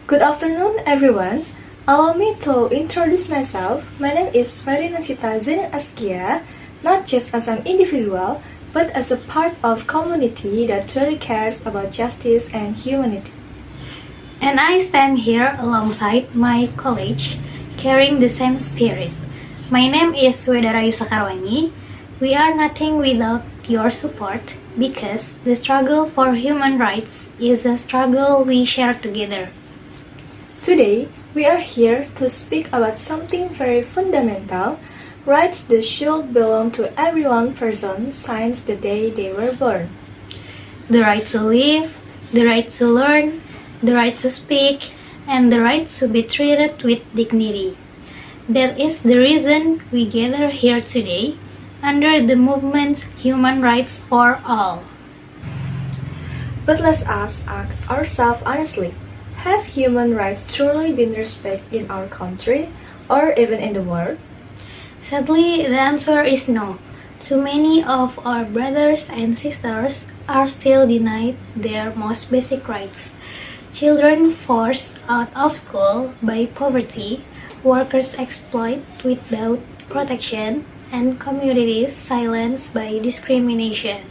Good afternoon, everyone. Allow me to introduce myself. My name is Marina Sita Zain Askia, not just as an individual, but as a part of community that truly cares about justice and humanity. And I stand here alongside my college, carrying the same spirit. My name is Wedarayu Sakarwangi. We are nothing without your support because the struggle for human rights is a struggle we share together. Today, we are here to speak about something very fundamental, rights that should belong to every one person since the day they were born. The right to live, the right to learn, the right to speak, and the right to be treated with dignity. That is the reason we gather here today under the movement Human Rights for All. But let's ask ourselves honestly, have human rights truly been respected in our country or even in the world? Sadly, the answer is no. Too many of our brothers and sisters are still denied their most basic rights. Children forced out of school by poverty, workers exploited without protection, and communities silenced by discrimination.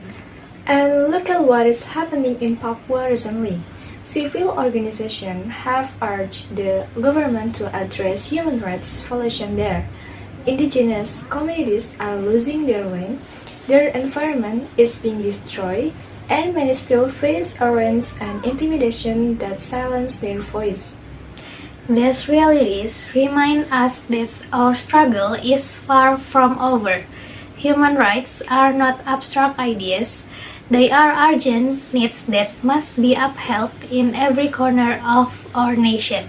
And look at what is happening in Papua recently. Civil organizations have urged the government to address human rights violations there. Indigenous communities are losing their land, their environment is being destroyed, and many still face arrest and intimidation that silence their voice. These realities remind us that our struggle is far from over. Human rights are not abstract ideas, they are urgent needs that must be upheld in every corner of our nation.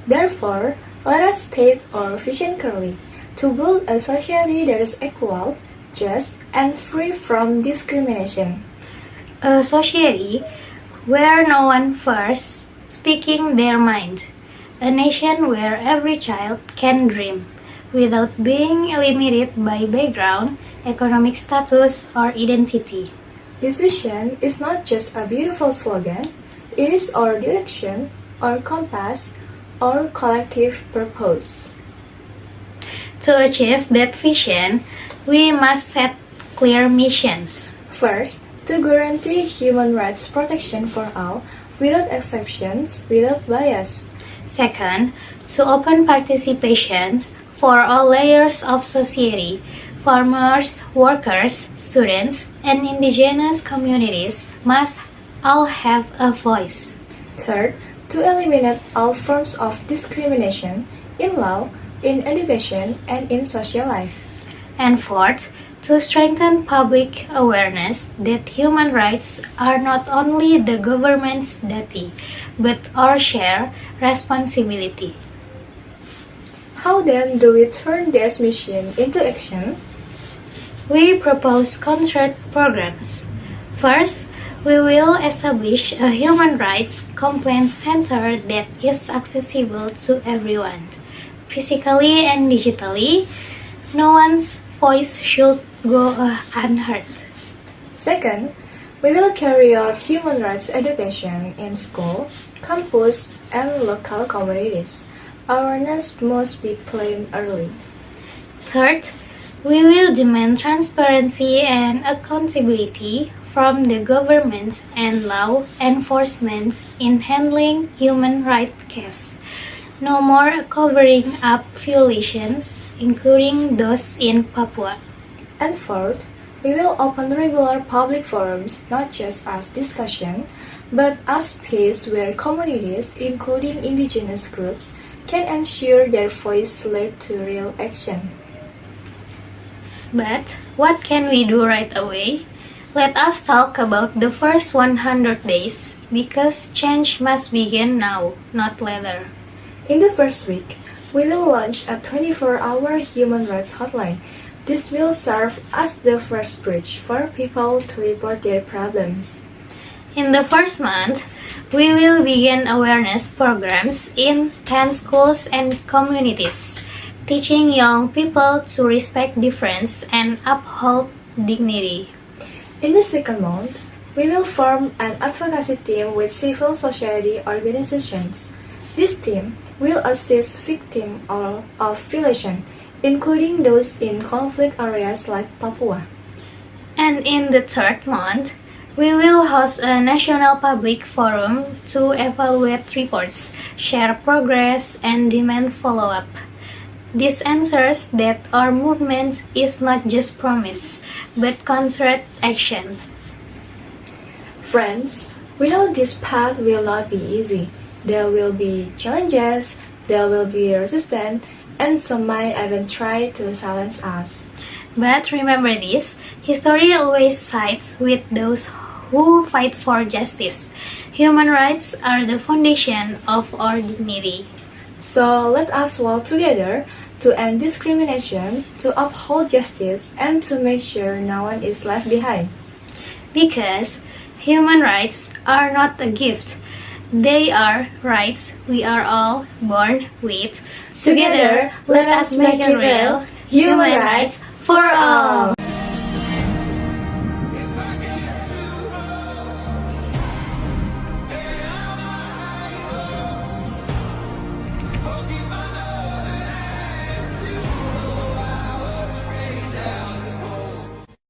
Therefore, let us state our vision clearly to build a society that is equal, just, and free from discrimination. A society where no one first speaking their mind. A nation where every child can dream without being limited by background, economic status, or identity. This vision is not just a beautiful slogan, it is our direction, our compass, our collective purpose. To achieve that vision, we must set clear missions. First, to guarantee human rights protection for all, without exceptions, without bias. Second, to open participations for all layers of society, farmers, workers, students, and indigenous communities must all have a voice. Third, to eliminate all forms of discrimination in law, in education, and in social life. And fourth, to strengthen public awareness that human rights are not only the government's duty, but our shared responsibility. How then do we turn this mission into action? We propose concrete programs. First, we will establish a human rights complaint center that is accessible to everyone, physically and digitally. No one's voice should go unheard. Second, we will carry out human rights education in school, campus, and local communities. Awareness must be planned early. Third, we will demand transparency and accountability from the government and law enforcement in handling human rights cases. No more covering up violations, including those in Papua. And fourth, we will open regular public forums not just as discussion, but as space where communities, including indigenous groups, can ensure their voice led to real action. But what can we do right away? Let us talk about the first 100 days, because change must begin now, not later. In the first week, we will launch a 24-hour human rights hotline. This will serve as the first bridge for people to report their problems. In the first month, we will begin awareness programs in 10 schools and communities, teaching young people to respect difference and uphold dignity. In the second month, We will form an advocacy team with civil society organizations. This team will assist victims of violation, including those in conflict areas like Papua. And in the third month, we will host a national public forum to evaluate reports, share progress, and demand follow-up. This ensures that our movement is not just promise, but concerted action. Friends, we know this path will not be easy. There will be challenges, there will be resistance, and some might even try to silence us. But remember this, history always sides with those who fight for justice. Human rights are the foundation of our dignity. So let us work together to end discrimination, to uphold justice, and to make sure no one is left behind. Because human rights are not a gift, they are rights we are all born with. Together, let us make it real. Human rights for all.